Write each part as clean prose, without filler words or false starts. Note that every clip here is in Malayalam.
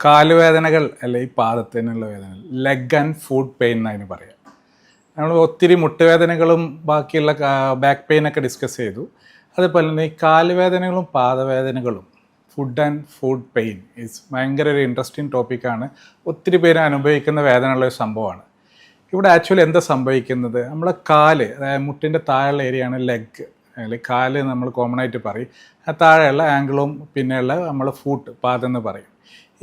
കാലുവേദനകൾ അല്ലെ ഈ പാദത്തിനുള്ള വേദനകൾ ലെഗ് ആൻഡ് ഫുഡ് പെയിൻ എന്നതിന് പറയാം. നമ്മൾ ഒത്തിരി മുട്ടുവേദനകളും ബാക്കിയുള്ള ബാക്ക് പെയിനൊക്കെ ഡിസ്കസ് ചെയ്തു. അതുപോലെ തന്നെ ഈ കാലുവേദനകളും പാദവേദനകളും ഫുഡ് പെയിൻ ഭയങ്കര ഒരു ഇൻട്രസ്റ്റിംഗ് ടോപ്പിക്കാണ്. ഒത്തിരി പേര് അനുഭവിക്കുന്ന വേദനയുള്ള ഒരു സംഭവമാണ്. ഇവിടെ ആക്ച്വലി എന്താ സംഭവിക്കുന്നത്, നമ്മളെ കാല്, അതായത് മുട്ടിൻ്റെ താഴെയുള്ള ഏരിയയാണ് ലെഗ് അല്ലെങ്കിൽ കാല് നമ്മൾ കോമൺ ആയിട്ട് പറയും. ആ താഴെയുള്ള ആംഗിളും പിന്നെയുള്ള നമ്മൾ പാദം എന്ന് പറയും.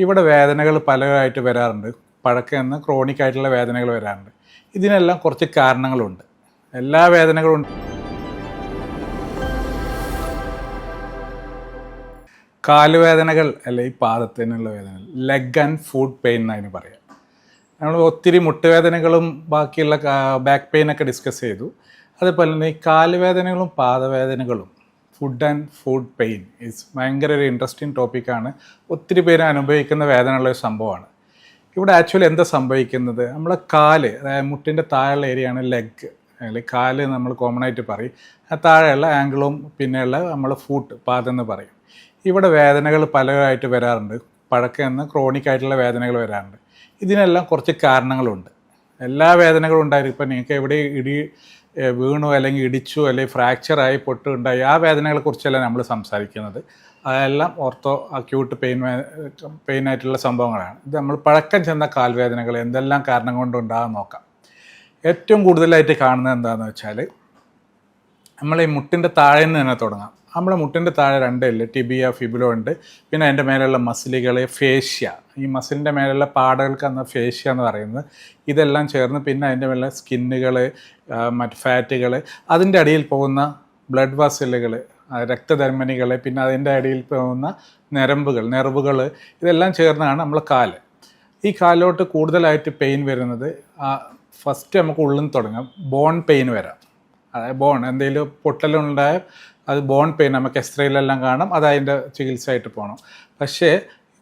ഇവിടെ വേദനകൾ പലതായിട്ട് വരാറുണ്ട്. പഴക്കം ക്രോണിക് ആയിട്ടുള്ള വേദനകൾ വരാറുണ്ട്. ഇതിനെല്ലാം കുറച്ച് കാരണങ്ങളുണ്ട്. എല്ലാ വേദനകളും കാലുവേദനകൾ അല്ലെ ഈ പാദത്തിനുള്ള വേദനകൾ ലെഗ് ആൻഡ് ഫുഡ് പെയിൻ എന്നതിന് പറയാം. നമ്മൾ ഒത്തിരി മുട്ടുവേദനകളും ബാക്കിയുള്ള ബാക്ക് പെയിനൊക്കെ ഡിസ്കസ് ചെയ്തു. അതുപോലെ തന്നെ ഈ കാലുവേദനകളും പാദവേദനകളും ഫുഡ് പെയിൻ ഭയങ്കര ഒരു ഇൻട്രസ്റ്റിംഗ് ടോപ്പിക്കാണ്. ഒത്തിരി പേര് അനുഭവിക്കുന്ന വേദനയുള്ള ഒരു സംഭവമാണ്. ഇവിടെ ആക്ച്വലി എന്താ സംഭവിക്കുന്നത്, നമ്മളെ കാല്, അതായത് മുട്ടിൻ്റെ താഴെയുള്ള ഏരിയയാണ് ലെഗ് അല്ലെങ്കിൽ കാല് നമ്മൾ കോമൺ ആയിട്ട് പറയും. ആ താഴെയുള്ള ആംഗിളും പിന്നെയുള്ള നമ്മൾ പാദം എന്ന് പറയും. ഇവിടെ വേദനകൾ പലതായിട്ട് വരാറുണ്ട്. പഴക്കം ക്രോണിക് ആയിട്ടുള്ള വേദനകൾ വരാറുണ്ട്. ഇതിനെല്ലാം കുറച്ച് കാരണങ്ങളുണ്ട്. എല്ലാ വേദനകളും ഉണ്ടായിരിക്കും. ഇപ്പം നിങ്ങൾക്ക് എവിടെ വീണു അല്ലെങ്കിൽ ഇടിച്ചു അല്ലെങ്കിൽ ഫ്രാക്ചറായി പൊട്ടുണ്ടായി ആ വേദനകളെക്കുറിച്ചല്ല നമ്മൾ സംസാരിക്കുന്നത്. അതെല്ലാം അക്യൂട്ട് പെയിൻ ആയിട്ടുള്ള സംഭവങ്ങളാണ്. ഇത് നമ്മൾ പഴക്കം ചെന്ന കാൽവേദനകൾ എന്തെല്ലാം കാരണം കൊണ്ടുണ്ടാകാൻ നോക്കാം. ഏറ്റവും കൂടുതലായിട്ട് കാണുന്നത് എന്താണെന്ന് വെച്ചാൽ, നമ്മൾ ഈ മുട്ടിൻ്റെ താഴെ നിന്ന് തന്നെ തുടങ്ങാം. നമ്മളെ മുട്ടിൻ്റെ താഴെ രണ്ടില്ല, ടിബിയ, ഫിബുല ഉണ്ട്. പിന്നെ അതിൻ്റെ മേലെയുള്ള മസിലുകൾ, ഫേഷ്യ, ഈ മസിലിൻ്റെ മേലെയുള്ള പാടകൾക്ക് ഫേഷ്യ എന്ന് പറയുന്നത്. ഇതെല്ലാം ചേർന്ന് പിന്നെ അതിൻ്റെ മേലെ സ്കിന്നുകൾ, മറ്റ് ഫാറ്റുകൾ, അതിൻ്റെ അടിയിൽ പോകുന്ന ബ്ലഡ് വെസലുകൾ, രക്തധമനികൾ, പിന്നെ അതിൻ്റെ അടിയിൽ പോകുന്ന നെർവുകൾ, ഇതെല്ലാം ചേർന്നാണ് നമ്മൾ കാല്. ഈ കാലിലോട്ട് കൂടുതലായിട്ട് പെയിൻ വരുന്നത് ഫസ്റ്റ് നമുക്ക് ഉള്ളിൽ നിന്ന് തുടങ്ങാം. ബോൺ പെയിൻ വരാം. അതായത് എന്തെങ്കിലും പൊട്ടലുണ്ടായ അത് ബോൺ പെയിൻ നമുക്ക് എക്സ്റേയിലെല്ലാം കാണാം. അത് അതിൻ്റെ ചികിത്സയായിട്ട് പോകണം. പക്ഷേ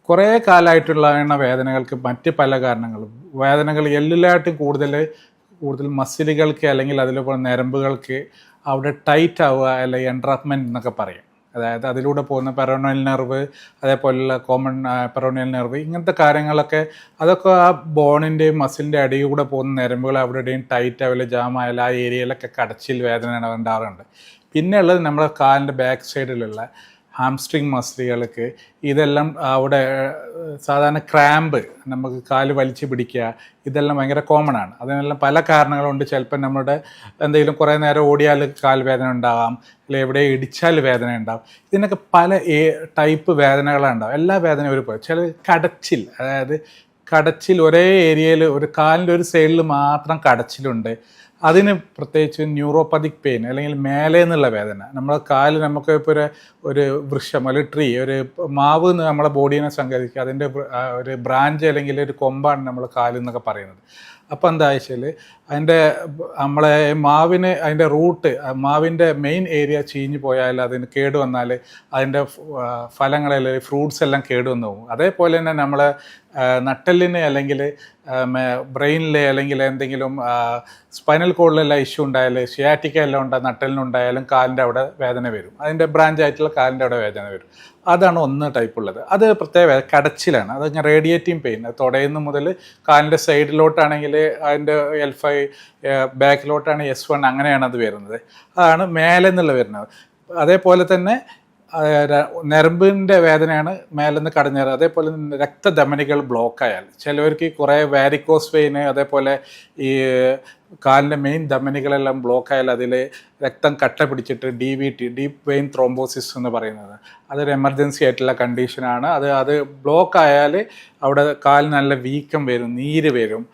കുറേ കാലമായിട്ടുള്ള വേദനകൾക്ക് മറ്റ് പല കാരണങ്ങളും, വേദനകൾ എല്ലിലായിട്ടും കൂടുതൽ മസിലുകൾക്ക് അല്ലെങ്കിൽ അതിലൂടെ ഞരമ്പുകൾക്ക് അവിടെ ടൈറ്റ് ആവുക അല്ലെങ്കിൽ എൻട്രാപ്മെൻറ്റ് എന്നൊക്കെ പറയും. അതായത് അതിലൂടെ പോകുന്ന പെറോണിയൽ നെർവ്, അതേപോലെയുള്ള കോമൺ പെറോണിയൽ നെർവ്, ഇങ്ങനത്തെ കാര്യങ്ങളൊക്കെ അതൊക്കെ ആ ബോണിൻ്റെയും മസിലിൻ്റെ അടിയിലൂടെ പോകുന്ന ഞരമ്പുകൾ അവിടെയും ടൈറ്റ് ആവില്ല, ജാം ആയാലും ആ ഏരിയയിലൊക്കെ കടച്ചിൽ വേദന ഉണ്ടാകാറുണ്ട്. പിന്നെ ഉള്ളത് നമ്മുടെ കാലിൻ്റെ ബാക്ക് സൈഡിലുള്ള ഹാംസ്ട്രിങ് മസിലുകൾക്ക് ഇതെല്ലാം അവിടെ സാധാരണ ക്രാമ്പ്, നമുക്ക് കാല് വലിച്ചു പിടിക്കുക, ഇതെല്ലാം ഭയങ്കര കോമൺ ആണ്. അതിനെല്ലാം പല കാരണങ്ങളുണ്ട്. ചിലപ്പോൾ നമ്മുടെ എന്തെങ്കിലും കുറേ നേരം ഓടിയാൽ കാൽ വേദന ഉണ്ടാകാം, അല്ലെങ്കിൽ എവിടെ ഇടിച്ചാൽ വേദന ഉണ്ടാകും. ഇതിനൊക്കെ പല ടൈപ്പ് വേദനകളുണ്ടാകും. എല്ലാ വേദനയും ഒരുപോലെ. ചില കടച്ചിൽ, അതായത് കടച്ചിൽ ഒരേ ഏരിയയിൽ ഒരു കാലിൻ്റെ ഒരു സൈഡിൽ മാത്രം കടച്ചിലുണ്ട്. അതിന് പ്രത്യേകിച്ച് ന്യൂറോപ്പതിക് പെയിൻ അല്ലെങ്കിൽ മേലെ നിന്നുള്ള വേദന. നമ്മളെ കാല്, നമുക്ക് ഇപ്പോൾ ഒരു വൃക്ഷം, ഒരു ട്രീ, ഒരു മാവ് നമ്മളെ ബോഡീനെ സങ്കല്പിക്കുക, അതിൻ്റെ ഒരു ബ്രാഞ്ച് അല്ലെങ്കിൽ ഒരു കൊമ്പാണ് നമ്മൾ കാല് എന്നൊക്കെ പറയുന്നത്. അപ്പോൾ എന്താ വെച്ചാൽ നമ്മളെ മാവിന് അതിൻ്റെ റൂട്ട്, മാവിൻ്റെ മെയിൻ ഏരിയ ചീഞ്ഞു പോയാൽ, അതിന് കേടുവന്നാൽ അതിൻ്റെ ഫലങ്ങളെല്ലാം, ഫ്രൂട്ട്സ് എല്ലാം കേടുവന്ന് പോകും. അതേപോലെ തന്നെ നമ്മളെ നട്ടെല്ലിന് അല്ലെങ്കിൽ ബ്രെയിനിൽ അല്ലെങ്കിൽ എന്തെങ്കിലും സ്പൈനൽ കോഡിലെല്ലാം ഇഷ്യൂ ഉണ്ടായാൽ, ഷിയാറ്റിക്ക എല്ലാം നട്ടെല്ലിനുണ്ടായാലും കാലിൻ്റെ അവിടെ വേദന വരും. അതിൻ്റെ ബ്രാഞ്ച് ആയിട്ടുള്ള കാലിൻ്റെ അവിടെ വേദന വരും. അതാണ് ഒന്ന് ടൈപ്പുള്ളത്. അത് പ്രത്യേക കടച്ചിലാണ്. അത് റേഡിയേറ്റിംഗ് പെയിൻ. തുടയുന്ന മുതൽ കാലിൻ്റെ സൈഡിലോട്ടാണെങ്കിൽ അതിൻ്റെ L5, ബാക്കിലോട്ടാണ് S1, അങ്ങനെയാണ് അത് വരുന്നത്. അതാണ് മേലെ നിന്നുള്ള വരുന്നത്. അതേപോലെ തന്നെ ഞരമ്പിൻ്റെ വേദനയാണ് മേലെന്ന് കടഞ്ഞേറ്. അതേപോലെ രക്തധമനികൾ ബ്ലോക്കായാൽ, ചിലവർക്ക് കുറേ വാരിക്കോസ് വെയിന്, അതേപോലെ ഈ കാലിൻ്റെ മെയിൻ ധമനികളെല്ലാം ബ്ലോക്കായാൽ അതിൽ രക്തം കട്ട പിടിച്ചിട്ട് DVT, ഡീപ്പ് വെയിൻ ത്രോംബോസിസ് എന്ന് പറയുന്നത്, അതൊരു എമർജൻസി ആയിട്ടുള്ള കണ്ടീഷനാണ്. അത് ബ്ലോക്കായാൽ അവിടെ കാലിന് നല്ല വീക്കം വരും, നീര് വരും.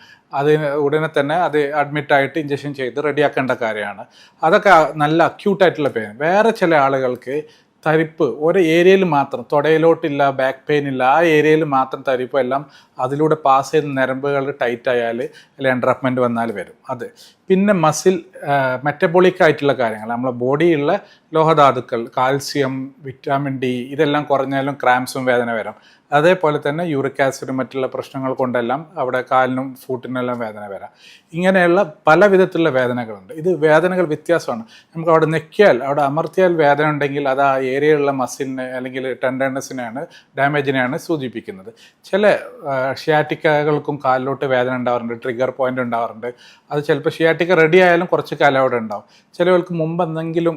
അതിന് ഉടനെ തന്നെ അത് അഡ്മിറ്റായിട്ട് ഇഞ്ചക്ഷൻ ചെയ്ത് റെഡിയാക്കേണ്ട കാര്യമാണ്. അതൊക്കെ നല്ല അക്യൂട്ടായിട്ടുള്ള പെയിൻ. വേറെ ചില ആളുകൾക്ക് തരിപ്പ് ഒരു ഏരിയയിൽ മാത്രം, തുടയിലോട്ടില്ല, ബാക്ക് പെയിൻ ഇല്ല, ആ ഏരിയയിൽ മാത്രം തരിപ്പ്, എല്ലാം അതിലൂടെ പാസ് ചെയ്ത് ഞരമ്പുകൾ ടൈറ്റ് ആയാൽ അല്ലെങ്കിൽ എൻട്രാപ്മെൻറ്റ് വന്നാൽ വരും. അത് പിന്നെ മസിൽ മെറ്റബോളിക് ആയിട്ടുള്ള കാര്യങ്ങൾ, നമ്മളെ ബോഡിയിലുള്ള ലോഹധാതുക്കൾ, കാൽസ്യം, വിറ്റാമിൻ D, ഇതെല്ലാം കുറഞ്ഞാലും ക്രാംസും വേദന വരും. അതേപോലെ തന്നെ യൂറിക് ആസിഡ് മറ്റുള്ള പ്രശ്നങ്ങൾ കൊണ്ടെല്ലാം അവിടെ കാലിനും ഫൂട്ടിനെല്ലാം വേദന വരാം. ഇങ്ങനെയുള്ള പല വിധത്തിലുള്ള വേദനകളുണ്ട്. ഇത് വേദനകൾ വ്യത്യാസമാണ്. നമുക്ക് അവിടെ ഞെക്കിയാൽ, അവിടെ അമർത്തിയാൽ വേദന ഉണ്ടെങ്കിൽ അത് ആ ഏരിയയിലുള്ള മസിലിനെ അല്ലെങ്കിൽ ടെൻഡർനെസ്സിനെയാണ്, ഡാമേജിനെയാണ് സൂചിപ്പിക്കുന്നത്. ചില ഷിയാറ്റിക്കകൾക്കും കാലിലോട്ട് വേദന ഉണ്ടാവാറുണ്ട്, ട്രിഗർ പോയിന്റ് ഉണ്ടാവാറുണ്ട്. അത് ചിലപ്പോൾ ഷിയാറ്റിക്ക റെഡി ആയാലും കുറച്ച് കാലം അവിടെ ഉണ്ടാവും. ചിലവർക്ക് മുമ്പ് എന്തെങ്കിലും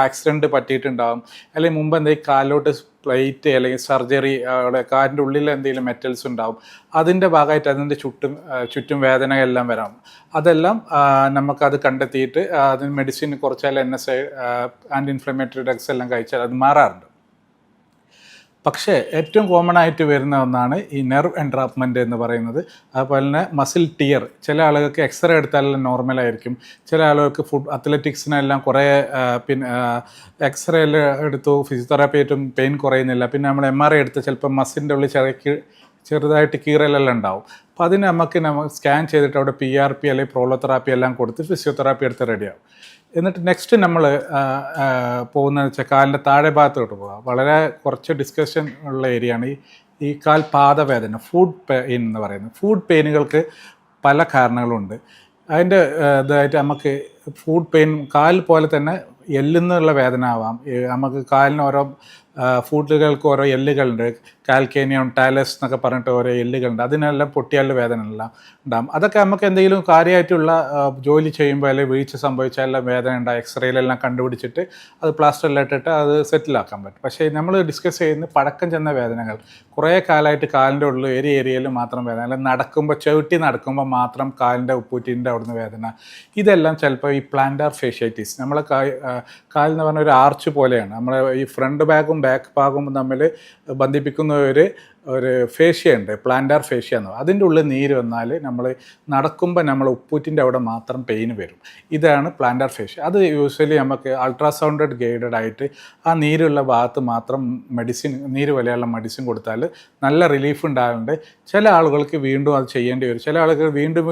ആക്സിഡൻറ്റ് പറ്റിയിട്ടുണ്ടാവും, അല്ലെങ്കിൽ മുമ്പ് എന്തെങ്കിലും കാലിലോട്ട് പ്ലേറ്റ് അല്ലെങ്കിൽ സർജറി, അവിടെ കാലിൻ്റെ ഉള്ളിൽ എന്തെങ്കിലും മെറ്റൽസ് ഉണ്ടാവും. അതിൻ്റെ ഭാഗമായിട്ട് അതിൻ്റെ ചുറ്റും വേദനയെല്ലാം വരാം. അതെല്ലാം നമുക്കത് കണ്ടെത്തിയിട്ട് അതിന് മെഡിസിൻ കുറച്ചാൽ NSAID ആൻറ്റി ഇൻഫ്ലമേറ്ററി ഡ്രഗ്സ് എല്ലാം കഴിച്ചാൽ അത് മാറാറുണ്ട്. പക്ഷേ ഏറ്റവും കോമൺ ആയിട്ട് വരുന്ന ഒന്നാണ് ഈ നെർവ് എൻട്രാപ്മെൻറ്റ് എന്ന് പറയുന്നത്. അതുപോലെ തന്നെ മസിൽ ടിയർ. ചില ആളുകൾക്ക് എക്സ്റേ എടുത്താലെല്ലാം നോർമലായിരിക്കും. ചില ആളുകൾക്ക് അത്ലറ്റിക്സിനെല്ലാം കുറേ എക്സ്റേ എടുത്തു, ഫിസിയോതെറാപ്പി ആയിട്ടും പെയിൻ കുറയുന്നില്ല. പിന്നെ നമ്മൾ MRI എടുത്ത് ചിലപ്പോൾ മസിലിൻ്റെ ഉള്ളിൽ ചെറുതായിട്ട് കീറലെല്ലാം ഉണ്ടാവും. അപ്പോൾ അതിന് നമുക്ക് സ്കാൻ ചെയ്തിട്ട് അവിടെ PRP അല്ലെങ്കിൽ പ്രോളോതെറാപ്പി എല്ലാം കൊടുത്ത് ഫിസിയോതെറാപ്പി എടുത്ത് റെഡിയാവും. എന്നിട്ട് നെക്സ്റ്റ് നമ്മൾ പോകുന്നതെന്ന് വെച്ചാൽ കാലിൻ്റെ താഴെ ഭാഗത്തോട്ട് പോകാം. വളരെ കുറച്ച് ഡിസ്കഷൻ ഉള്ള ഏരിയയാണ് ഈ കാൽ പാദവേദന, ഫുഡ് പെയിൻ എന്ന് പറയുന്നത്. ഫുഡ് പെയിനുകൾക്ക് പല കാരണങ്ങളുണ്ട്. അതിൻ്റെ ഇതായിട്ട് നമുക്ക് ഫുഡ് പെയിൻ കാൽ പോലെ തന്നെ എല്ലിന്നുള്ള വേദന ആവാം. നമുക്ക് കാലിന് ഓരോ ഫുഡുകൾക്ക് ഓരോ എല്ലുകളുണ്ട്, കാൽക്കേനിയം, ടാലസ് എന്നൊക്കെ പറഞ്ഞിട്ട് ഓരോ എല്ലുകളുണ്ട്. അതിനെല്ലാം പൊട്ടിയാൽ വേദന എല്ലാം ഉണ്ടാകും. അതൊക്കെ നമുക്ക് എന്തെങ്കിലും കാര്യമായിട്ടുള്ള ജോലി ചെയ്യുമ്പോൾ അല്ലെങ്കിൽ വീഴ്ച സംഭവിച്ചാലെല്ലാം വേദന ഉണ്ടാകും. എക്സ്റേയിലെല്ലാം കണ്ടുപിടിച്ചിട്ട് അത് പ്ലാസ്റ്ററിൽ ഇട്ടിട്ട് അത് സെറ്റിലാക്കാൻ പറ്റും. പക്ഷേ നമ്മൾ ഡിസ്കസ് ചെയ്യുന്ന പഴക്കം ചെന്ന വേദനകൾ, കുറേ കാലമായിട്ട് കാലിൻ്റെ ഉള്ളിൽ ഏരിയയിൽ മാത്രം വേദന, അല്ലെങ്കിൽ ചവിട്ടി നടക്കുമ്പോൾ മാത്രം കാലിൻ്റെ ഉപ്പൂറ്റിൻ്റെ അവിടുന്ന് വേദന, ഇതെല്ലാം ചിലപ്പോൾ ഈ പ്ലാന്റാർ ഫേഷ്യാറ്റിസ്, നമ്മളെ കാലെന്ന് പറഞ്ഞ ഒരു ആർച്ച് പോലെയാണ്. നമ്മൾ ഈ ഫ്രണ്ട് ഭാഗവും ബാക്ക് ഭാഗവും തമ്മിൽ ബന്ധിപ്പിക്കുന്ന ഒരു ഫേഷ്യ ഉണ്ട്, പ്ലാന്റാർ ഫേഷ്യ എന്ന് പറയും. അതിൻ്റെ ഉള്ളിൽ നീര് വന്നാൽ നമ്മൾ നടക്കുമ്പോൾ നമ്മൾ ഉപ്പൂറ്റിൻ്റെ അവിടെ മാത്രം പെയിൻ വരും. ഇതാണ് പ്ലാന്റാർ ഫേഷ്യ. അത് യൂഷ്വലി നമുക്ക് അൾട്രാസൗണ്ടഡ് ഗൈഡഡ് ആയിട്ട് ആ നീരുള്ള ഭാഗത്ത് മാത്രം നീര് പോലെയുള്ള മെഡിസിൻ കൊടുത്താൽ നല്ല റിലീഫ് ഉണ്ടാകുന്നുണ്ട്. ചില ആളുകൾക്ക് വീണ്ടും അത് ചെയ്യേണ്ടി വരും. ചില ആളുകൾ വീണ്ടും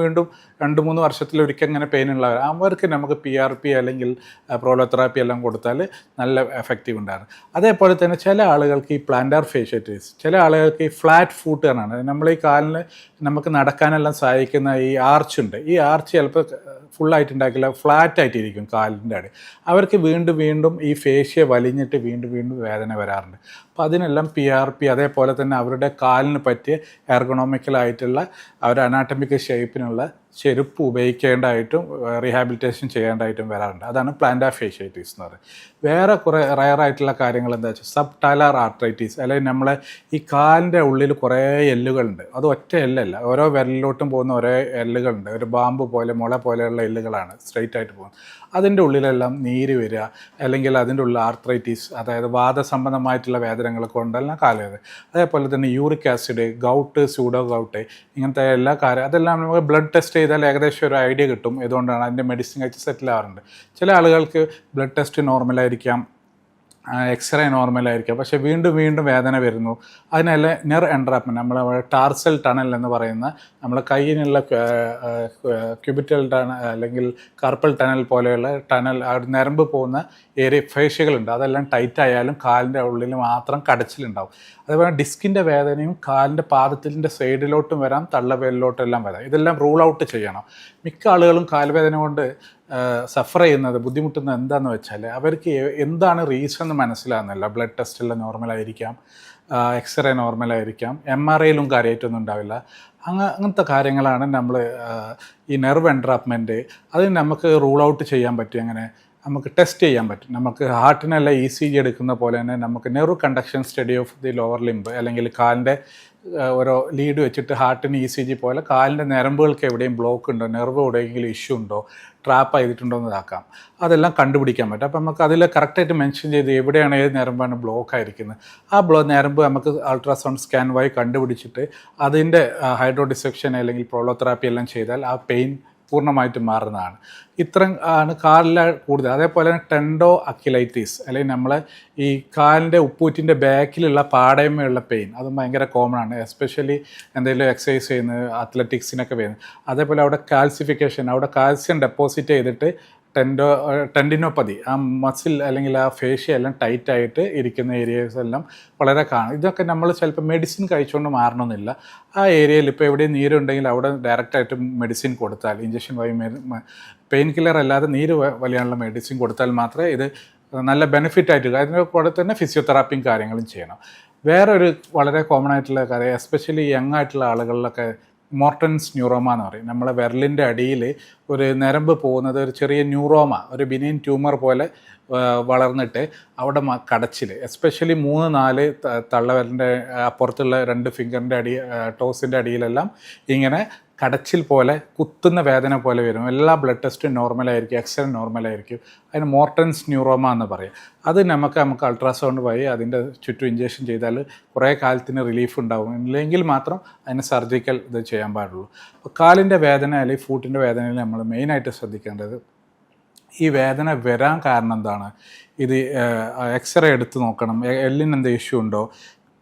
2-3 വർഷത്തിലൊരിക്കൽ ഇങ്ങനെ പെയിൻ ഉള്ളവർ, അവർക്ക് നമുക്ക് PRP അല്ലെങ്കിൽ പ്രോളോതെറാപ്പി എല്ലാം കൊടുത്താൽ നല്ല എഫക്റ്റീവ് ഉണ്ടാകും. അതേപോലെ തന്നെ ചില ആളുകൾക്ക് ഈ പ്ലാന്റാർ ഫേഷ്യാറ്റിസ്, ചില ആളുകൾക്ക് ഈ ഫ്ലാറ്റ് ഫൂട്ട് എന്നാണ്. നമ്മൾ ഈ കാലിന് നമുക്ക് നടക്കാനെല്ലാം സഹായിക്കുന്ന ഈ ആർച്ചുണ്ട്. ഈ ആർച്ച് ചിലപ്പോൾ ഫുള്ളായിട്ടുണ്ടാക്കില്ല, ഫ്ലാറ്റായിട്ടിരിക്കും കാലിൻ്റെ അടി. അവർക്ക് വീണ്ടും ഈ ഫേഷ്യ വലിഞ്ഞിട്ട് വീണ്ടും വേദന വരാറുണ്ട്. അപ്പോൾ അതിനെല്ലാം PRP, അതേപോലെ തന്നെ അവരുടെ കാലിന് പറ്റിയ എർഗണോമിക്കലായിട്ടുള്ള അവരുടെ അനാട്ടമിക് ഷേപ്പിനുള്ള ചെരുപ്പ് ഉപയോഗിക്കേണ്ടതായിട്ടും റീഹാബിലിറ്റേഷൻ ചെയ്യേണ്ടതായിട്ടും വരാറുണ്ട്. അതാണ് പ്ലാന്റാർ ഫേഷ്യാറ്റിസ് എന്ന് പറയുന്നത്. വേറെ കുറേ റയറായിട്ടുള്ള കാര്യങ്ങൾ എന്താ വെച്ചാൽ സബ്ടാലാർ ആർത്രൈറ്റിസ്, അല്ലെങ്കിൽ നമ്മളെ ഈ കാലിൻ്റെ ഉള്ളിൽ കുറേ എല്ലുകളുണ്ട്. അത് ഒറ്റ എല്ലല്ല, ഓരോ വിരലിലോട്ടും പോകുന്ന ഓരോ എല്ലുകളുണ്ട്. ഒരു ബാമ്പ് പോലെ, മുള പോലെയുള്ള എല്ലുകളാണ് സ്ട്രെയിറ്റ് ആയിട്ട് പോകുന്നത്. അതിൻ്റെ ഉള്ളിലെല്ലാം നീര് വരിക, അല്ലെങ്കിൽ അതിൻ്റെ ഉള്ളിൽ ആർത്രൈറ്റിസ്, അതായത് വാദസംബന്ധമായിട്ടുള്ള വേദനകൾ കൊണ്ടെല്ലാം കാലുവേദന. അതേപോലെ തന്നെ uric acid, gout, pseudo gout, ഇങ്ങനത്തെ എല്ലാ അതെല്ലാം നമുക്ക് ബ്ലഡ് ടെസ്റ്റ് ചെയ്താൽ ഏകദേശം ഒരു ഐഡിയ കിട്ടും ഏതുകൊണ്ടാണ്. അതിൻ്റെ മെഡിസിൻ കഴിച്ച് സെറ്റിൽ ആവാറുണ്ട്. ചില ആളുകൾക്ക് ബ്ലഡ് ടെസ്റ്റ് നോർമലായിരിക്കാം, എക്സ്റേ നോർമലായിരിക്കാം, പക്ഷേ വീണ്ടും വേദന വരുന്നു. അതിനല്ല നെർവ് എൻട്രാപ്മെൻറ്റ്, നമ്മൾ ടാർസൽ ടണൽ എന്ന് പറയുന്ന നമ്മളെ കയ്യിനുള്ള ക്യൂബിറ്റൽ ടണൽ അല്ലെങ്കിൽ കാർപ്പൽ ടണൽ പോലെയുള്ള ടണൽ, നരമ്പ് പോകുന്ന ഫേഷ്യകളുണ്ട്. അതെല്ലാം ടൈറ്റ് ആയാലും കാലിൻ്റെ ഉള്ളിൽ മാത്രം കടച്ചിലുണ്ടാവും. അതേപോലെ ഡിസ്കിൻ്റെ വേദനയും കാലിൻ്റെ പാദത്തിൻ്റെ സൈഡിലോട്ടും വരാം, തള്ളവേലിലോട്ടും എല്ലാം വരാം. ഇതെല്ലാം റൂൾ ഔട്ട് ചെയ്യണം. മിക്ക ആളുകളും കാൽവേദന കൊണ്ട് സഫർ ചെയ്യുന്നത്, ബുദ്ധിമുട്ടുന്നത് എന്താണെന്ന് വെച്ചാൽ അവർക്ക് എന്താണ് റീസൺ എന്ന് മനസ്സിലാകുന്നില്ല. ബ്ലഡ് ടെസ്റ്റെല്ലാം നോർമലായിരിക്കാം, എക്സ്റേ നോർമലായിരിക്കാം, MRIയിലും കാര്യമായിട്ടൊന്നും ഉണ്ടാവില്ല. അങ്ങനത്തെ കാര്യങ്ങളാണ് നമ്മൾ ഈ നെർവ് എൻട്രാപ്മെൻറ്റ്. അത് നമുക്ക് റൂൾ ഔട്ട് ചെയ്യാൻ പറ്റും. അങ്ങനെ നമുക്ക് ടെസ്റ്റ് ചെയ്യാൻ പറ്റും. നമുക്ക് ഹാർട്ടിനെല്ലാം ECG എടുക്കുന്ന പോലെ തന്നെ നമുക്ക് nerve conduction study of the lower limb, അല്ലെങ്കിൽ കാലിൻ്റെ ഓരോ ലീഡ് വെച്ചിട്ട് ഹാർട്ടിന് ECG പോലെ കാലിൻ്റെ ഞരമ്പുകൾക്ക് എവിടെയും ബ്ലോക്ക് ഉണ്ടോ, നെർവ് എവിടെയെങ്കിലും ഇഷ്യൂ ഉണ്ടോ, ട്രാപ്പ് ചെയ്തിട്ടുണ്ടോ എന്ന് ഇതാക്കാം. അതെല്ലാം കണ്ടുപിടിക്കാൻ പറ്റും. അപ്പോൾ നമുക്ക് അതിൽ കറക്റ്റായിട്ട് മെൻഷൻ ചെയ്ത് എവിടെയാണ് ഏത് ഞരമ്പാണ് ബ്ലോക്ക് ആയിരിക്കുന്നത്, ആ ഞരമ്പ് നമുക്ക് അൾട്രാസൗണ്ട് സ്കാൻ വഴി കണ്ടുപിടിച്ചിട്ട് അതിൻ്റെ ഹൈഡ്രോ ഡിസെക്ഷൻ അല്ലെങ്കിൽ പ്രോളോതെറാപ്പി എല്ലാം ചെയ്താൽ ആ പെയിൻ പൂർണ്ണമായിട്ടും മാറുന്നതാണ്. ഇത്രയും ആണ് കാലിൽ കൂടുതൽ. അതേപോലെ തന്നെ ടെൻഡോ അക്കിലൈറ്റിസ്, അല്ലെങ്കിൽ നമ്മൾ ഈ കാലിൻ്റെ ഉപ്പൂറ്റിൻ്റെ ബാക്കിലുള്ള പാടയമയുള്ള പെയിൻ, അതും ഭയങ്കര കോമൺ ആണ്. എസ്പെഷ്യലി എന്തെങ്കിലും എക്സസൈസ് ചെയ്യുന്നത്, അത്ലറ്റിക്സിനൊക്കെ വരുന്നത്. അതേപോലെ അവിടെ കാൽസിഫിക്കേഷൻ, അവിടെ കാൽസ്യം ഡെപ്പോസിറ്റ് ചെയ്തിട്ട് ടെൻഡിനോപ്പതി, ആ മസിൽ അല്ലെങ്കിൽ ആ ഫേഷ്യ എല്ലാം ടൈറ്റായിട്ട് ഇരിക്കുന്ന ഏരിയാസ് എല്ലാം വളരെ കാണും. ഇതൊക്കെ നമ്മൾ ചിലപ്പോൾ മെഡിസിൻ കഴിച്ചുകൊണ്ട് മാറണമെന്നില്ല. ആ ഏരിയയിൽ ഇപ്പോൾ എവിടെയും നീരുണ്ടെങ്കിൽ അവിടെ ഡയറക്റ്റായിട്ട് മെഡിസിൻ കൊടുത്താൽ, ഇഞ്ചക്ഷൻ വഴി പെയിൻ കില്ലർ അല്ലാതെ നീര് വലിയാനുള്ള മെഡിസിൻ കൊടുത്താൽ മാത്രമേ ഇത് നല്ല ബെനിഫിറ്റ് ആയിട്ട്. അതിൻ്റെ കൂടെ തന്നെ ഫിസിയോതെറാപ്പിയും കാര്യങ്ങളും ചെയ്യണം. വേറൊരു വളരെ കോമൺ ആയിട്ടുള്ള കാര്യം, എസ്പെഷ്യലി യങ് ആയിട്ടുള്ള ആളുകളിലൊക്കെ മോർട്ടൻസ് ന്യൂറോമ എന്ന് പറയും. നമ്മളെ വിരലിൻ്റെ അടിയിൽ ഒരു ഞരമ്പ് പോകുന്നത് ഒരു ചെറിയ ന്യൂറോമ, ഒരു ബിനിയൻ ട്യൂമർ പോലെ വളർന്നിട്ട് അവിടെ കടച്ചിൽ, എസ്പെഷ്യലി 3-4 തള്ളവിരലിൻ്റെ അപ്പുറത്തുള്ള 2 ഫിംഗറിൻ്റെ ടോസിൻ്റെ അടിയിലെല്ലാം ഇങ്ങനെ കടച്ചിൽ പോലെ കുത്തുന്ന വേദന പോലെ വരും. എല്ലാ ബ്ലഡ് ടെസ്റ്റും നോർമലായിരിക്കും, എക്സ്റേ നോർമലായിരിക്കും. അതിന് മോർട്ടൻസ് ന്യൂറോമ എന്ന് പറയും. അത് നമുക്ക് അൾട്രാസൗണ്ട് വഴി അതിൻ്റെ ചുറ്റും ഇഞ്ചക്ഷൻ ചെയ്താൽ കുറേ കാലത്തിന് റിലീഫ് ഉണ്ടാവും. ഇല്ലെങ്കിൽ മാത്രം അതിന് സർജിക്കൽ ഇത് ചെയ്യാൻ പാടുള്ളൂ. അപ്പോൾ കാലിൻ്റെ വേദന അല്ലെങ്കിൽ ഫൂട്ടിൻ്റെ വേദനയിൽ നമ്മൾ മെയിനായിട്ട് ശ്രദ്ധിക്കേണ്ടത്, ഈ വേദന വരാൻ കാരണം എന്താണ്, ഇത് എക്സ്റേ എടുത്ത് നോക്കണം, എല്ലിന് എന്ത് ഇഷ്യൂ ഉണ്ടോ,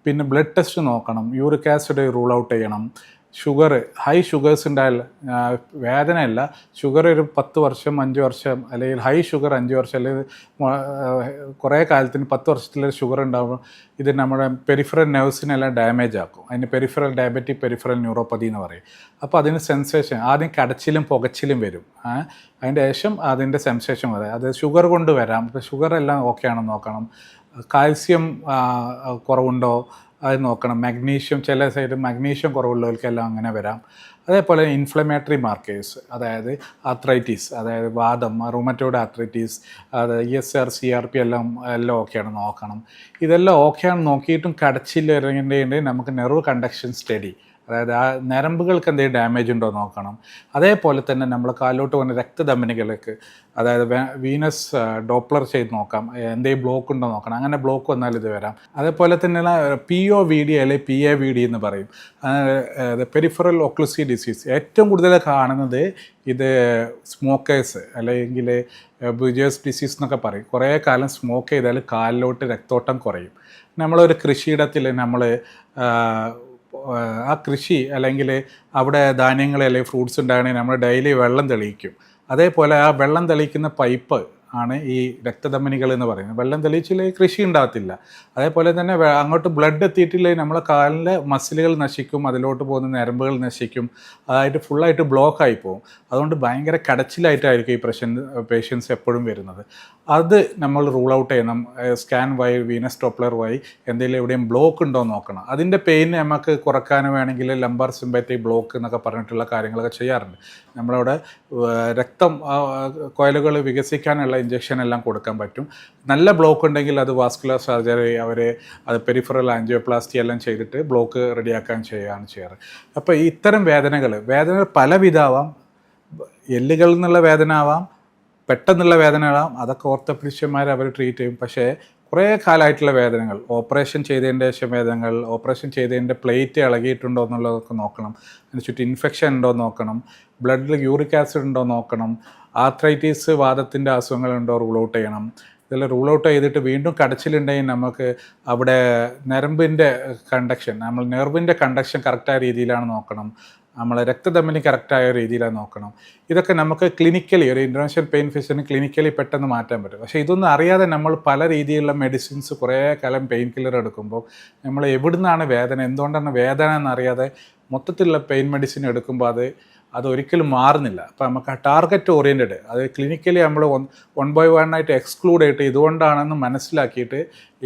പിന്നെ ബ്ലഡ് ടെസ്റ്റ് നോക്കണം, യൂറിക് ആസിഡ് റൂൾ ഔട്ട് ചെയ്യണം. ഷുഗർ, ഹൈ ഷുഗേഴ്സ് ഉണ്ടായാൽ വേദനയല്ല, ഷുഗർ ഒരു 10 വർഷം 5 വർഷം അല്ലെങ്കിൽ ഹൈ ഷുഗർ 5 വർഷം അല്ലെങ്കിൽ കുറേ കാലത്തിന് 10 വർഷത്തിൽ ഷുഗർ ഉണ്ടാകുമ്പോൾ ഇത് നമ്മുടെ പെരിഫറൽ നെർവ്സിനെല്ലാം ഡാമേജ് ആക്കും. അതിന് പെരിഫറൽ ഡയബറ്റിക് പെരിഫറൽ ന്യൂറോപ്പതി എന്ന് പറയും. അപ്പോൾ അതിന് സെൻസേഷൻ, ആദ്യം കടച്ചിലും പുകച്ചിലും വരും. അതിൻ്റെ ശേഷം അതിൻ്റെ സെൻസേഷൻ വരാം. അത് ഷുഗർ കൊണ്ട് വരാം. ഇപ്പോൾ ഷുഗർ എല്ലാം ഓക്കെ ആണെന്ന് നോക്കണം. കാൽസ്യം കുറവുണ്ടോ അത് നോക്കണം. മഗ്നീഷ്യം, ചില സൈഡ് മഗ്നീഷ്യം കുറവുള്ളവർക്കെല്ലാം അങ്ങനെ വരാം. അതേപോലെ ഇൻഫ്ലമേറ്ററി മാർക്കേഴ്സ്, അതായത് ആർത്രൈറ്റീസ്, അതായത് വാദം, റുമറ്റോയ്ഡ് ആർത്രൈറ്റീസ്, അതായത് ESR CRP എല്ലാം ഓക്കെയാണ് നോക്കണം. ഇതെല്ലാം ഓക്കെയാണ് നോക്കിയിട്ടും കടച്ചിൽ ഇറങ്ങേണ്ടതുണ്ടെങ്കിൽ നമുക്ക് നെർവ് കണ്ടക്ഷൻ സ്റ്റഡി, അതായത് ആ ഞരമ്പുകൾക്ക് എന്തെങ്കിലും ഡാമേജ് ഉണ്ടോ നോക്കണം. അതേപോലെ തന്നെ നമ്മൾ കാലിലോട്ട് പോകുന്ന രക്തധമനികൾക്ക്, അതായത് വീനസ് ഡോപ്ലർ ചെയ്ത് നോക്കാം, എന്തെങ്കിലും ബ്ലോക്ക് ഉണ്ടോ നോക്കണം. അങ്ങനെ ബ്ലോക്ക് വന്നാൽ ഇത് വരാം. അതേപോലെ തന്നെ POVD അല്ലെങ്കിൽ PAVD എന്ന് പറയും, പെരിഫറൽ ഒക്ലൂസി ഡിസീസ്. ഏറ്റവും കൂടുതൽ കാണുന്നത് ഇത് സ്മോക്കേഴ്സ് അല്ലെങ്കിൽ ബുജേഴ്സ് ഡിസീസ് എന്നൊക്കെ പറയും. കുറേ കാലം സ്മോക്ക് ചെയ്താൽ കാലിലോട്ട് രക്തോട്ടം കുറയും. നമ്മളൊരു കൃഷിയിടത്തിൽ നമ്മൾ ആ കൃഷി അല്ലെങ്കിൽ അവിടെ ധാന്യങ്ങൾ അല്ലെങ്കിൽ ഫ്രൂട്ട്സ് ഉണ്ടാകണമെങ്കിൽ നമ്മൾ ഡെയിലി വെള്ളം തെളിയിക്കും. അതേപോലെ ആ വെള്ളം തെളിയിക്കുന്ന പൈപ്പ് ആണ് ഈ രക്തധമനികൾ എന്ന് പറയുന്നത്. വെള്ളം തെളിയിച്ചില്ലെങ്കിൽ കൃഷി ഉണ്ടാകത്തില്ല. അതേപോലെ തന്നെ അങ്ങോട്ട് ബ്ലഡ് എത്തിയിട്ടില്ലെങ്കിൽ നമ്മളെ കാലിലെ മസിലുകൾ നശിക്കും, അതിലോട്ട് പോകുന്ന ഞരമ്പുകൾ നശിക്കും, അതായിട്ട് ഫുള്ളായിട്ട് ബ്ലോക്കായി പോകും. അതുകൊണ്ട് ഭയങ്കര കടച്ചിലായിട്ടായിരിക്കും ഈ പേഷ്യൻസ് എപ്പോഴും വരുന്നത്. അത് നമ്മൾ റൂൾ ഔട്ട് ചെയ്യണം. സ്കാൻ വഴി, വീനസ് ഡോപ്ലർ വഴി എന്തെങ്കിലും എവിടെയും ബ്ലോക്ക് ഉണ്ടോ എന്ന് നോക്കണം. അതിൻ്റെ പെയിൻ നമുക്ക് കുറയ്ക്കാനും വേണമെങ്കിൽ ലംബാർ സിമ്പറ്റിക് ബ്ലോക്ക് എന്നൊക്കെ പറഞ്ഞിട്ടുള്ള കാര്യങ്ങളൊക്കെ ചെയ്യാറുണ്ട്. നമ്മളവിടെ രക്തം കോയലുകൾ വികസിക്കാനുള്ള ഇഞ്ചക്ഷൻ എല്ലാം കൊടുക്കാൻ പറ്റും. നല്ല ബ്ലോക്ക് ഉണ്ടെങ്കിൽ അത് വാസ്കുലർ സർജറി, അത് പെരിഫറൽ ആൻജിയോപ്ലാസ്റ്റി എല്ലാം ചെയ്തിട്ട് ബ്ലോക്ക് റെഡിയാക്കാൻ ചെയ്യുകയാണ് ചെയ്യാറ്. അപ്പോൾ ഇത്തരം വേദനകൾ പലവിധമാവാം. എല്ലുകളിൽ നിന്നുള്ള വേദന ആവാം, പെട്ടെന്നുള്ള വേദന ആവാം. അതൊക്കെ ഓർത്തോപീഡിഷ്യന്മാർ അവർ ട്രീറ്റ് ചെയ്യും. പക്ഷേ കുറേ കാലമായിട്ടുള്ള വേദനകൾ, ഓപ്പറേഷൻ ചെയ്തതിൻ്റെ ശേഷം വേദനകൾ, ഓപ്പറേഷൻ ചെയ്തതിൻ്റെ പ്ലേറ്റ് ഇളകിയിട്ടുണ്ടോ എന്നുള്ളതൊക്കെ നോക്കണം. അതിന് ചുറ്റും ഇൻഫെക്ഷൻ ഉണ്ടോ നോക്കണം, ബ്ലഡിൽ യൂറിക് ആസിഡ് ഉണ്ടോ നോക്കണം, ആർത്രൈറ്റീസ്, വാദത്തിൻ്റെ അസുഖങ്ങളുണ്ടോ റൂൾ ഔട്ട് ചെയ്യണം. ഇതെല്ലാം റൂൾ ഔട്ട് ചെയ്തിട്ട് വീണ്ടും കടച്ചിലുണ്ടെങ്കിൽ നമുക്ക് അവിടെ നെർവിൻ്റെ കണ്ടക്ഷൻ കറക്റ്റായ രീതിയിലാണ് നോക്കണം. നമ്മൾ രക്തധമനി കറക്റ്റായ രീതിയിലാണ് നോക്കണം. ഇതൊക്കെ നമുക്ക് ക്ലിനിക്കലി, ഒരു ഇൻ്റർനാഷണൽ പെയിൻ ഫിസിഷ്യന് ക്ലിനിക്കലി പെട്ടെന്ന് മാറ്റാൻ പറ്റും. പക്ഷേ ഇതൊന്നും അറിയാതെ നമ്മൾ പല രീതിയിലുള്ള മെഡിസിൻസ് കുറേ കാലം പെയിൻ കില്ലർ എടുക്കുമ്പോൾ നമ്മൾ എവിടുന്നാണ് വേദന, എന്തുകൊണ്ടാണ് വേദന എന്നറിയാതെ മൊത്തത്തിലുള്ള പെയിൻ മെഡിസിൻ എടുക്കുമ്പോൾ അതൊരിക്കലും മാറുന്നില്ല. അപ്പോൾ നമുക്ക് ആ ടാർഗറ്റ് ഓറിയൻറ്റഡ്, അത് ക്ലിനിക്കലി നമ്മൾ 1 by 1 ആയിട്ട് എക്സ്ക്ലൂഡ് ചെയ്തിട്ട് ഇതുകൊണ്ടാണെന്ന് മനസ്സിലാക്കിയിട്ട്,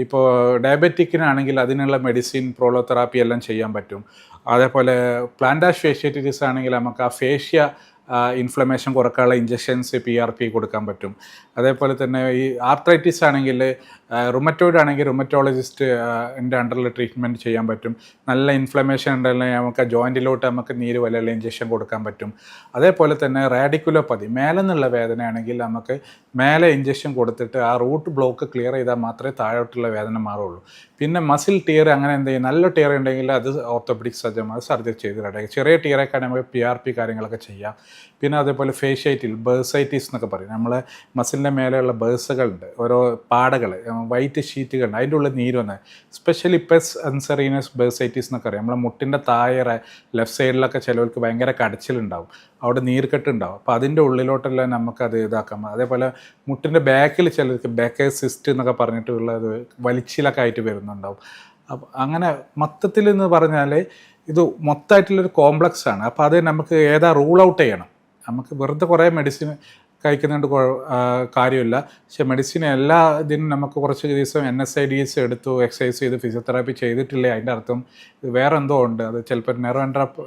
ഇപ്പോൾ ഡയബറ്റിക്കിനാണെങ്കിൽ അതിനുള്ള മെഡിസിൻ, പ്രോളോതെറാപ്പി എല്ലാം ചെയ്യാൻ പറ്റും. അതേപോലെ പ്ലാന്റാർ ഫേഷ്യേറ്റിസ് ആണെങ്കിൽ നമുക്ക് ആ ഫേഷ്യ ഇൻഫ്ലമേഷൻ കുറക്കാനുള്ള ഇഞ്ചക്ഷൻസ് PRP കൊടുക്കാൻ പറ്റും. അതേപോലെ തന്നെ ഈ ആർത്രൈറ്റിസ് ആണെങ്കിൽ, റുമറ്റോയിഡ് ആണെങ്കിൽ റുമറ്റോളജിസ്റ്റ് അണ്ടറിൽ ട്രീറ്റ്മെൻറ്റ് ചെയ്യാൻ പറ്റും. നല്ല ഇൻഫ്ലമേഷൻ ഉണ്ടെങ്കിൽ നമുക്ക് ജോയിൻറ്റിലോട്ട് നമുക്ക് നീര് വലയുള്ള ഇഞ്ചക്ഷൻ കൊടുക്കാൻ പറ്റും. അതേപോലെ തന്നെ റാഡിക്കുലോപ്പതി, മേലെ നിന്നുള്ള വേദനയാണെങ്കിൽ നമുക്ക് മേലെ ഇഞ്ചക്ഷൻ കൊടുത്തിട്ട് ആ റൂട്ട് ബ്ലോക്ക് ക്ലിയർ ചെയ്താൽ മാത്രമേ താഴോട്ടുള്ള വേദന മാറുള്ളൂ. പിന്നെ മസിൽ ടിയർ അങ്ങനെ എന്തെങ്കിലും നല്ല ടിയർ ഉണ്ടെങ്കിൽ അത് ഓർത്തോപെഡിക് സർജന്മാർ സർജറി ചെയ്ത് റെഡിയാക്കി. ചെറിയ ടിയറൊക്കെ നമുക്ക് PRP കാര്യങ്ങളൊക്കെ ചെയ്യാം. പിന്നെ അതേപോലെ ഫേഷ്യാറ്റിൽ ബേഴ്സൈറ്റീസ് എന്നൊക്കെ പറയും. നമ്മളെ മസിലിൻ്റെ മേലെയുള്ള ബേഴ്സുകളുണ്ട്, ഓരോ പാടകൾ, വൈറ്റ് ഷീറ്റുകളുണ്ട്, അതിൻ്റെ ഉള്ളിൽ നീര് വന്നത്, സ്പെഷ്യലി പെസ് അൻസറീനസ് ബേഴ്സൈറ്റീസ് എന്നൊക്കെ അറിയാം. നമ്മളെ മുട്ടിൻ്റെ താഴെ ലെഫ്റ്റ് സൈഡിലൊക്കെ ചിലവർക്ക് ഭയങ്കര കടച്ചിലുണ്ടാവും, അവിടെ നീർക്കെട്ടുണ്ടാവും. അപ്പോൾ അതിൻ്റെ ഉള്ളിലോട്ടെല്ലാം നമുക്കത് ഇതാക്കാം. അതേപോലെ മുട്ടിൻ്റെ ബാക്കിൽ ചിലർക്ക് ബാക്ക് സിസ്റ്റ് എന്നൊക്കെ പറഞ്ഞിട്ടുള്ളത് വലിച്ചിലൊക്കെ ആയിട്ട് വരുന്നുണ്ടാവും. അപ്പം അങ്ങനെ മൊത്തത്തിൽ എന്ന് പറഞ്ഞാൽ ഇത് മൊത്തമായിട്ടുള്ളൊരു കോംപ്ലക്സ് ആണ്. അപ്പോൾ അത് നമുക്ക് ഏതാ റൂൾ ഔട്ട് ചെയ്യണം. നമുക്ക് വെറുതെ കുറേ മെഡിസിൻ കഴിക്കുന്നുണ്ട് കാര്യമില്ല. പക്ഷേ മെഡിസിൻ എല്ലാ ഇതിനും നമുക്ക് കുറച്ച് ദിവസം NSAIDs എടുത്തു, എക്സസൈസ് ചെയ്ത് ഫിസിയോതെറാപ്പി ചെയ്തിട്ടില്ലേ അതിൻ്റെ അർത്ഥം ഇത് വേറെ എന്തോ ഉണ്ട്. അത് ചിലപ്പോൾ നെർവ്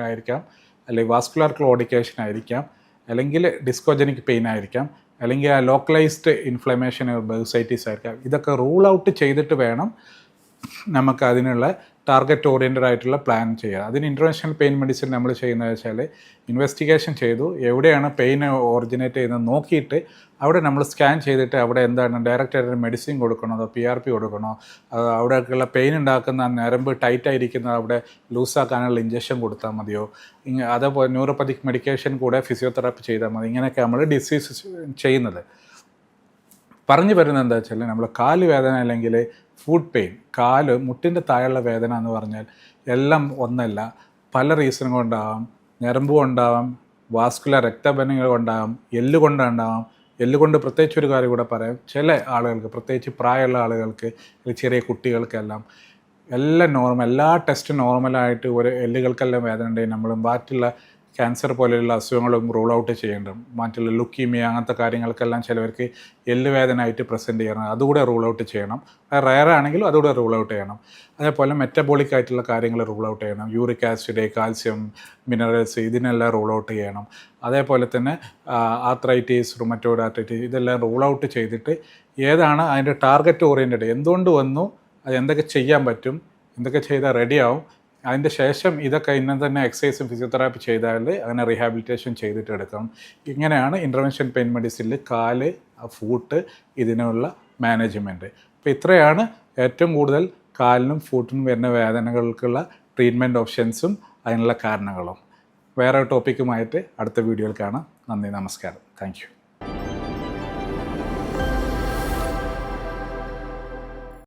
ആയിരിക്കാം, അല്ലെങ്കിൽ വാസ്കുലർ ക്ലോഡിക്കേഷൻ ആയിരിക്കാം, അല്ലെങ്കിൽ ഡിസ്കോജനിക് പെയിൻ ആയിരിക്കാം, അല്ലെങ്കിൽ ആ ലോക്കലൈസ്ഡ് ഇൻഫ്ലമേഷൻ ബേഴ്സൈറ്റീസ് ആയിരിക്കാം. ഇതൊക്കെ റൂൾ ഔട്ട് ചെയ്തിട്ട് വേണം നമുക്ക് അതിനുള്ള ടാർഗറ്റ് ഓറിയൻറ്റഡ് ആയിട്ടുള്ള പ്ലാൻ ചെയ്യുക. അതിന് ഇൻ്റർവെൻഷണൽ പെയിൻ മെഡിസിൻ നമ്മൾ ചെയ്യുന്നത് വെച്ചാൽ ഇൻവെസ്റ്റിഗേഷൻ ചെയ്തു, എവിടെയാണ് പെയിൻ ഒറിജിനേറ്റ് ചെയ്യുന്നത് നോക്കിയിട്ട് അവിടെ നമ്മൾ സ്കാൻ ചെയ്തിട്ട് അവിടെ എന്താണ് ഡയറക്റ്റ് ആയിട്ട് മെഡിസിൻ കൊടുക്കണോ, അതോ PRP കൊടുക്കണോ, അവിടെയൊക്കെയുള്ള പെയിൻ ഉണ്ടാക്കുന്ന ഞരമ്പ് ടൈറ്റായിരിക്കുന്നത് അവിടെ ലൂസാക്കാനുള്ള ഇഞ്ചക്ഷൻ കൊടുത്താൽ മതിയോ, അതേപോലെ ന്യൂറോപ്പതിക് മെഡിക്കേഷൻ കൂടെ ഫിസിയോതെറാപ്പി ചെയ്താൽ മതി. ഇങ്ങനെയൊക്കെ നമ്മൾ ഡിസീസ് ചെയ്യുന്നത്. പറഞ്ഞു വരുന്നത് എന്താ വെച്ചാൽ നമ്മൾ കാല് വേദന അല്ലെങ്കിൽ ഫുഡ് പെയിൻ, മുട്ടിൻ്റെ താഴെയുള്ള വേദന എന്ന് പറഞ്ഞാൽ എല്ലാം ഒന്നല്ല, പല റീസൺ കൊണ്ടാവാം. ഞരമ്പ് കൊണ്ടാവാം, വാസ്കുലർ രക്തബന്ധങ്ങൾ കൊണ്ടാവാം, എല്ലുകൊണ്ടുണ്ടാവാം. എല്ലുകൊണ്ട് പ്രത്യേകിച്ച് ഒരു കാര്യം കൂടെ പറയാം, ചില ആളുകൾക്ക് പ്രത്യേകിച്ച് പ്രായമുള്ള ആളുകൾക്ക്, ചെറിയ കുട്ടികൾക്കെല്ലാം എല്ലാം എല്ലാ ടെസ്റ്റും നോർമലായിട്ട് ഒരു എല്ലുകൾക്കെല്ലാം വേദന ഉണ്ടെങ്കിൽ നമ്മൾ ബാക്കിയുള്ള ക്യാൻസർ പോലെയുള്ള അസുഖങ്ങളും റൂൾ ഔട്ട് ചെയ്യേണ്ടത്. മറ്റുള്ള ലുക്കീമിയ അങ്ങനത്തെ കാര്യങ്ങൾക്കെല്ലാം ചിലവർക്ക് എല്ലുവേദനയായിട്ട് പ്രസൻറ്റ് ചെയ്യണം, അതുകൂടെ റൂൾ ഔട്ട് ചെയ്യണം. റയർ ആണെങ്കിലും അതുകൂടെ റൂൾ ഔട്ട് ചെയ്യണം. അതേപോലെ മെറ്റബോളിക് ആയിട്ടുള്ള കാര്യങ്ങൾ റൂൾ ഔട്ട് ചെയ്യണം. യൂറിക് ആസിഡ്, കാൽസ്യം, മിനറൽസ്, ഇതിനെല്ലാം റൂൾ ഔട്ട് ചെയ്യണം. അതേപോലെ തന്നെ ആർത്രൈറ്റീസ്, റുമറ്റോയ്ഡ് ആർത്രൈറ്റീസ്, ഇതെല്ലാം റൂൾ ഔട്ട് ചെയ്തിട്ട് ഏതാണ് അതിൻ്റെ ടാർഗറ്റ് ഓറിയൻറ്റഡ്, എന്തുകൊണ്ട് വന്നു, അത് എന്തൊക്കെ ചെയ്യാൻ പറ്റും, എന്തൊക്കെ ചെയ്താൽ റെഡിയാവും, അതിൻ്റെ ശേഷം ഇതൊക്കെ ഇന്ന തന്നെ എക്സസൈസും ഫിസിയോതെറാപ്പി ചെയ്താൽ അങ്ങനെ റീഹാബിലിറ്റേഷൻ ചെയ്തിട്ട് എടുക്കണം. ഇങ്ങനെയാണ് ഇൻ്റർവെൻഷൻ പെയിൻ മെഡിസിനിൽ കാല്, ഫൂട്ട്, ഇതിനുള്ള മാനേജ്മെൻറ്റ്. അപ്പോൾ ഇത്രയാണ് ഏറ്റവും കൂടുതൽ കാലിനും ഫൂട്ടിനും വരുന്ന വേദനകൾക്കുള്ള ട്രീറ്റ്മെൻറ്റ് ഓപ്ഷൻസും അതിനുള്ള കാരണങ്ങളും. വേറെ ടോപ്പിക്കുമായിട്ട് അടുത്ത വീഡിയോയിൽ കാണാം. നന്ദി, നമസ്കാരം. Thank you.